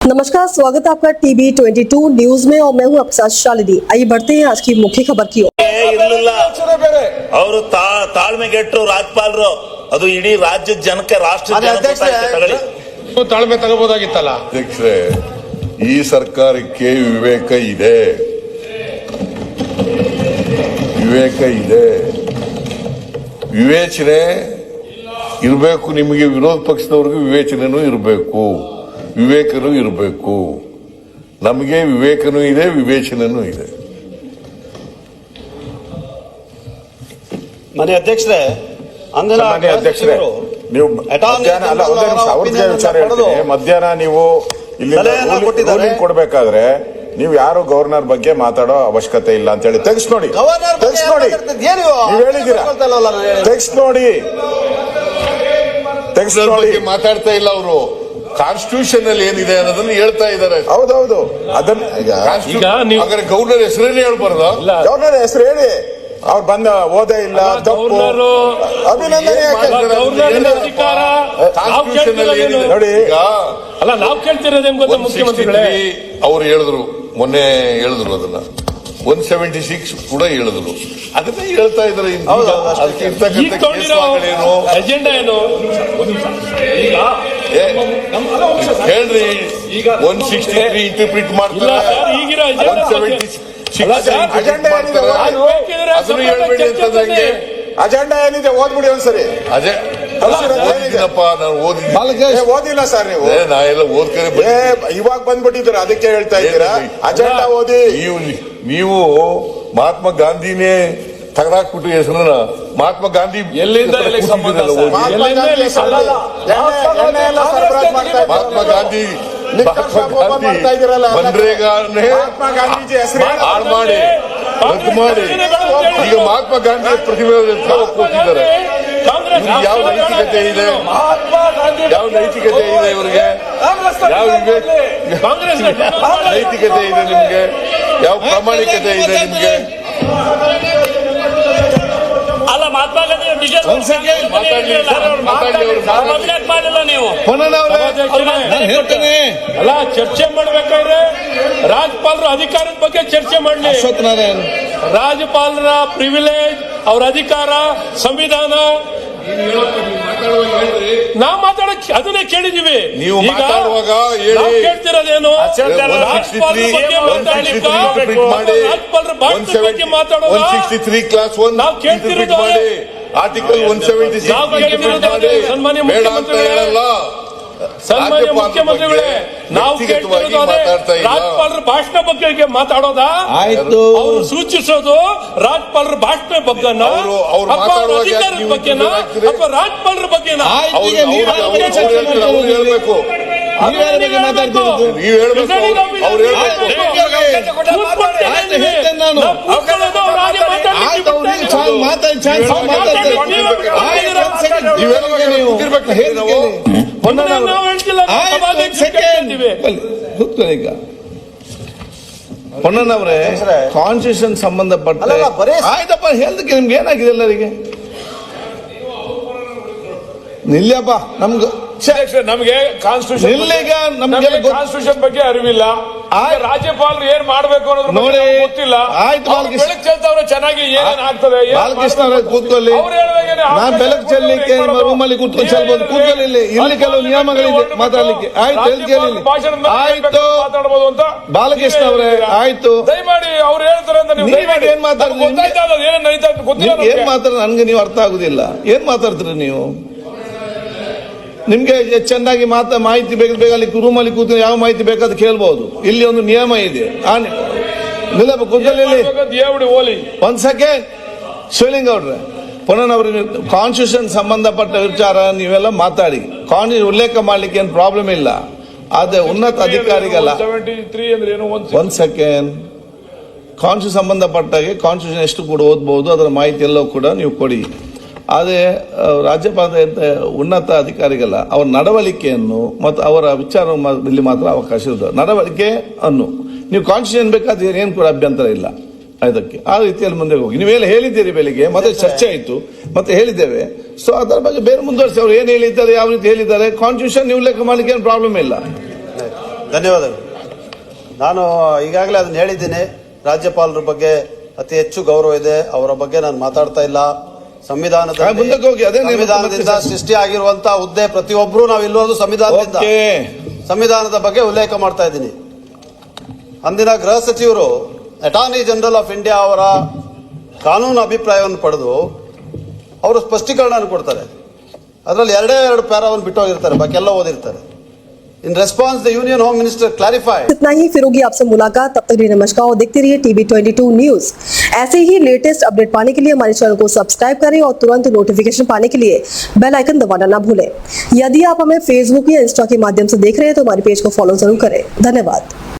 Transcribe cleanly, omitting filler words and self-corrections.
नमस्कार, स्वागत है आपका टीवी 22 न्यूज में और मैं हूं आपके साथ शालिनी। आइए बढ़ते हैं आज की मुख्य खबर की ओर। ಅವರು ತಾಳ್ಮೆಗೆಟ್ಟರು ರಾಜ್ಯಪಾಲರು ಅದು ಇಡೀ ರಾಜ್ಯದ ಜನಕ್ಕೆ ರಾಷ್ಟ್ರದ ತಾಳ್ಮೆ ತಗೋಬಹುದಾಗಿತ್ತಲ್ಲ. ಅಧ್ಯಕ್ಷರೇ, ಈ ಸರ್ಕಾರಕ್ಕೆ ವಿವೇಕ ಇದೆ, ವಿವೇಚನೆ ಇರಬೇಕು. ನಿಮಗೆ ವಿರೋಧ ಪಕ್ಷದವ್ರಿಗೂ ವಿವೇಚನೆನೂ ಇರಬೇಕು, ವಿವೇಕನೂ ಇರಬೇಕು. ನಮಗೆ ವಿವೇಕನೂ ಇದೆ, ವಿವೇಚನೆನೂ ಇದೆ. ಮನೆ ಅಧ್ಯಕ್ಷರೇ, ಅಧ್ಯಕ್ಷರೇ, ನೀವು ಮಧ್ಯಾಹ್ನ ನೀವು ಇಲ್ಲಿ ರೂಲಿಂಗ್ ಕೊಡ್ಬೇಕಾದ್ರೆ ನೀವು ಯಾರು ಗವರ್ನರ್ ಬಗ್ಗೆ ಮಾತಾಡೋ ಅವಶ್ಯಕತೆ ಇಲ್ಲ ಅಂತ ಹೇಳಿ ತೆಗೆಸ್ ನೋಡಿ, ನೀವು ಹೇಳಿದ್ದೀರಾ, ತೆಗೆಸ್ ನೋಡಿ ಮಾತಾಡ್ತಾ ಇಲ್ಲ ಅವರು. ಕಾನ್ಸ್ಟಿಟ್ಯೂಷನ್ ಅಲ್ಲಿ ಏನಿದೆ ಅನ್ನೋದನ್ನ ಹೇಳ್ತಾ ಇದ್ದಾರೆ. ಹೌದೌದು, ಅದನ್ನ ಗವರ್ನರ್ ಹೆಸರೇನೆ ಹೇಳ್ಬಾರ್ದು. ಗವರ್ನರ್ ಹೆಸರು ಹೇಳಿ, ಅವ್ರು ಬಂದ ಓದೇ ಇಲ್ಲ, ತಪ್ಪು. ಅಭಿನಂದನೆ ನೋಡಿ, ಅಲ್ಲ ನಾವು ಕೇಳ್ತಿರೋದೇನು ಗೊತ್ತಾ ಮುಖ್ಯಮಂತ್ರಿಗಳೇ, ಅವ್ರು ಹೇಳಿದ್ರು, ಮೊನ್ನೆ ಹೇಳಿದ್ರು, ಅದನ್ನ 176 ಕೂಡ ಹೇಳಿದ್ರು. ಅದನ್ನ ಹೇಳ್ತಾ ಇದ್ದಾರೆ. ಅಜೆಂಡಾ ಏನು ಹೇಳ್ರಿ. 163 ಇಂಟರ್ಪ್ರಿಟ್ ಮಾಡ್ತಾರೆ, 176 ಅಜೆಂಡಾ ಏನಿದೆ ಓದ್ಬಿಡಿ ಒಂದ್ಸರಿ. ಓದಿಲ್ಲ ಸರ್ ನೀವು, ನಾ ಎಲ್ಲ ಓದ್ಕರೆ ಇವಾಗ ಬಂದ್ಬಿಟ್ಟಿದ್ದೀರ, ಅದಕ್ಕೆ ಹೇಳ್ತಾ ಇದ್ದೀರಾ ಅಜೆಂಡಾ ಓದಿ. ನೀವು ಮಹಾತ್ಮ ಗಾಂಧಿನೇ ತಗದಾಕ್ಬಿಟ್ಟು ಹೆಸರನ್ನ ಮಹಾತ್ಮ ಗಾಂಧಿ ಎಲ್ಲಿಂದ ಮಹಾತ್ಮ ಗಾಂಧಿ ಮನ್ರೇಗಾನೇ ಹಾಳು ಮಾಡಿ ರದ್ದು ಮಾಡಿ ಈಗ ಮಹಾತ್ಮ ಗಾಂಧಿ ಪ್ರತಿಭೆ ಕೊಟ್ಟಿದ್ದಾರೆ. ಯಾವ ನೈತಿಕತೆ ಇದೆ, ಯಾವ ನೈತಿಕತೆ ಇದೆ ಇವರಿಗೆ? ಯಾವ ನೈತಿಕತೆ ಇದೆ ನಿಮ್ಗೆ? ಯಾವ ಪ್ರಾಮಾಣಿಕತೆ ಇದೆ ನಿಮ್ಗೆ? ಅಲ್ಲ, ಮಹಾತ್ಮ ಗಾಂಧಿ ಮಾಡಿಲ್ಲ ನೀವು. ಅಲ್ಲ, ಚರ್ಚೆ ಮಾಡ್ಬೇಕಾದ್ರೆ ರಾಜ್ಯಪಾಲರ ಅಧಿಕಾರದ ಬಗ್ಗೆ ಚರ್ಚೆ ಮಾಡ್ಲಿ. ರಾಜ್ಯಪಾಲರ ಪ್ರಿವಿಲೇಜ್, ಅವ್ರ ಅಧಿಕಾರ, ಸಂವಿಧಾನ ನಾವು ಮಾತಾಡಕ್ ಅದನ್ನೇ ಕೇಳಿದೀವಿ. ನೀವು ಮಾತಾಡುವಾಗ ಕೇಳ್ತಿರೋದೇನು? ರಾಜ್ಯಪಾಲರ ಬಗ್ಗೆ ಮಾತಾಡೋದು. 163 ಕ್ಲಾಸ್ 1 ನಾವು ಕೇಳ್ತಿರೋದು ಆರ್ಟಿಕಲ್ 176 ಸನ್ಮಾನ್ಯ ಮುಖ್ಯಮಂತ್ರಿಗಳೇ, ನಾವು ರಾಜ್ಯಪಾಲರ ಭಾಷಣ ಬಗ್ಗೆ ಮಾತಾಡೋದಾ? ಆಯ್ತು, ಅವರು ಸೂಚಿಸೋದು ರಾಜ್ಯಪಾಲರ ಭಾಷಣ ಬಗ್ಗೆನಾ, ಅಧಿಕಾರದ ಬಗ್ಗೆನಾ, ಅಥವಾ ರಾಜ್ಯಪಾಲರ ಬಗ್ಗೆನಾ? ಹೇಳ್ಬೇಕು, ನೀವು ಹೇಳ್ಬೇಕು, ಅವ್ರು ಪೊನ್ನಣ್ಣವ್ರೆ, ಕಾನ್ಸ್ಟಿಟ್ಯೂಷನ್ ಸಂಬಂಧಪಟ್ಟ ಆಯ್ತಪ್ಪ, ಹೇಳದಕ್ಕೆ ನಿಮ್ಗೆ ಏನಾಗಿದೆ ಎಲ್ಲರಿಗೆ? ನಿಲ್ಲಪ್ಪ, ನಮಗೆ ಕಾನ್ಸ್ಟಿಟ್ಯೂಷನ್ ಬಗ್ಗೆ ಅರಿವಿಲ್ಲ. ರಾಜ್ಯಪಾಲರು ಏನ್ ಮಾಡ್ಬೇಕು ಅನ್ನೋದು ನೋಡಿ ಗೊತ್ತಿಲ್ಲ. ಬೆಳಕು ಚೆಲ್ತವ್ರೆ ಚೆನ್ನಾಗಿ, ಏನೇನ್ ಆಗ್ತದೆ. ಬಾಲಕೃಷ್ಣ ಅವರೇ ಕೂತ್ಕೊಳ್ಳಿ, ನಾನ್ ಬೆಳಕು ಚೆಲ್ಲಲಿಕ್ಕೆ ರೂಮಲ್ಲಿ ಕೂತ್ಕೊಂಡು ಚೆಲ್ಬಹುದು. ಕೂತ್ಕೊಳ್ಳಿ, ಇಲ್ಲಿ ಕೆಲವು ನಿಯಮಗಳಿದೆ ಮಾತಾಡ್ಲಿಕ್ಕೆ. ಆಯ್ತು, ಆಯ್ತು ಮಾತಾಡಬಹುದು ಅಂತ ಬಾಲಕೃಷ್ಣ ಅವರೇ, ಆಯ್ತು. ದಯಮಾಡಿ ಅವ್ರು ಹೇಳ್ತಾರೆ ಅಂತ ಏನ್ ಮಾತಾಡ ನನ್ಗೆ ನೀವು ಅರ್ಥ ಆಗುದಿಲ್ಲ. ಏನ್ ಮಾತಾಡ್ತೀರಿ ನೀವು? ನಿಮ್ಗೆ ಚೆನ್ನಾಗಿ ಮಾಹಿತಿ ಬೇಗ ಅಲ್ಲಿ ರೂಮಲ್ಲಿ ಕೂತ್ಕೊಂಡು ಯಾವ ಮಾಹಿತಿ ಬೇಕಾದ ಕೇಳ್ಬಹುದು. ಇಲ್ಲಿ ಒಂದು ನಿಯಮ ಇದೆ. ನಿಲ್ಲಪ್ಪ, ಕೂತ್ಕೊಳ್ಳಿ. ಒಂದ್ ಸೆಕೆಂಡ್, ಶಿವಲಿಂಗ ಅವ್ರೆ, ಪುನಃ ಕಾನ್ಸ್ಟಿಟ್ಯೂಷನ್ ಸಂಬಂಧಪಟ್ಟ ವಿಚಾರ ನೀವೆಲ್ಲ ಮಾತಾಡಿ. ಕಾನ್ಸ್ಟಿಟ್ಯೂಷನ್ ಉಲ್ಲೇಖ ಮಾಡ್ಲಿಕ್ಕೆ ಏನು ಪ್ರಾಬ್ಲಮ್ ಇಲ್ಲ. ಆದ್ರೆ ಉನ್ನತ ಅಧಿಕಾರಿಗಲ್ಲ. ಒಂದ್ ಸೆಕೆಂಡ್, ಕಾನ್ಸ್ಟಿಟ್ಯೂಷನ್ ಸಂಬಂಧಪಟ್ಟಾಗೆ ಕಾನ್ಸ್ಟಿಟ್ಯೂಷನ್ ಎಷ್ಟು ಕೂಡ ಓದ್ಬಹುದು, ಅದರ ಮಾಹಿತಿ ಎಲ್ಲವೂ ಕೂಡ ನೀವು ಕೊಡಿ. ಆದರೆ ರಾಜ್ಯಪಾಲರ ಉನ್ನತ ಅಧಿಕಾರಿಗಲ್ಲ, ಅವರ ನಡವಳಿಕೆಯನ್ನು ಮತ್ತು ಅವರ ವಿಚಾರ ಇಲ್ಲಿ ಮಾತ್ರ ಅವಕಾಶ ಇರುತ್ತೆ. ನಡವಳಿಕೆ ಅನ್ನು ನೀವು ಕಾನ್ಸ್ಟಿಟ್ಯೂಷನ್ ಬೇಕಾದ್ರೆ ಏನು ಕೂಡ ಅಭ್ಯಂತರ ಇಲ್ಲ. ಅದಕ್ಕೆ ಆ ರೀತಿಯಲ್ಲಿ ಮುಂದೆ ಹೋಗಿ ನೀವೆಲ್ಲ ಹೇಳಿದ್ದೀರಿ ಬೆಳಿಗ್ಗೆ, ಮತ್ತೆ ಚರ್ಚೆ ಆಯಿತು, ಮತ್ತೆ ಹೇಳಿದ್ದೇವೆ. ಸೊ ಅದರ ಬಗ್ಗೆ ಬೇರೆ ಮುಂದುವರಿಸಿ ಅವ್ರು ಏನು ಹೇಳಿದ್ದಾರೆ, ಯಾವ ರೀತಿ ಹೇಳಿದ್ದಾರೆ, ಕಾನ್ಸ್ಟಿಟ್ಯೂಷನ್ ನೀವು ಲೆಕ್ಕ ಮಾಡಲಿಕ್ಕೆ ಏನು ಪ್ರಾಬ್ಲಮ್ ಇಲ್ಲ. ಧನ್ಯವಾದಗಳು. ನಾನು ಈಗಾಗಲೇ ಅದನ್ನ ಹೇಳಿದ್ದೀನಿ. ರಾಜ್ಯಪಾಲರ ಬಗ್ಗೆ ಅತಿ ಹೆಚ್ಚು ಗೌರವ ಇದೆ, ಅವರ ಬಗ್ಗೆ ನಾನು ಮಾತಾಡ್ತಾ ಇಲ್ಲ. ಮುಂದಕ್ಕೆ ಹೋಗಿ, ಅದೇ ನೀವು ಸಂವಿಧಾನದಿಂದ ಸೃಷ್ಟಿ ಆಗಿರುವಂತಹ ಹುದ್ದೆ ಪ್ರತಿಯೊಬ್ಬರು ನಾವು ಇಲ್ಲೋದು ಸಂವಿಧಾನದಿಂದ. ಓಕೆ. ಸಂವಿಧಾನದ ಬಗ್ಗೆ ಉಲ್ಲೇಖ ಮಾಡ್ತಾ ಇದ್ದೀನಿ. ಅಂದಿನ ಗೃಹ ಸಚಿವರು ಅಟಾರ್ನಿ ಜನರಲ್ ಆಫ್ ಇಂಡಿಯಾ ಅವರ ಕಾನೂನು ಅಭಿಪ್ರಾಯವನ್ನು ಪಡೆದು ಅವರು ಸ್ಪಷ್ಟೀಕರಣ ಕೊಡ್ತಾರೆ. ಅದರಲ್ಲಿ ಎರಡು ಪ್ಯಾರಾವನ್ನು ಬಿಟ್ಟು ಹೋಗಿರ್ತಾರೆ, ಬಾಕಿ ಎಲ್ಲ ಓದಿರ್ತಾರೆ. In response, the Union Home Minister clarified. इतना ही, फिर होगी आपसे मुलाकात. तब तक के लिए नमस्कार और देखते रहिए TB22 न्यूज. ऐसे ही लेटेस्ट अपडेट पाने के लिए हमारे चैनल को सब्सक्राइब करें और तुरंत नोटिफिकेशन पाने के लिए बेल आइकन दबाना ना भूलें. यदि आप हमें फेसबुक या इंस्टा के माध्यम से देख रहे हैं तो हमारे पेज को फॉलो जरूर करें. धन्यवाद.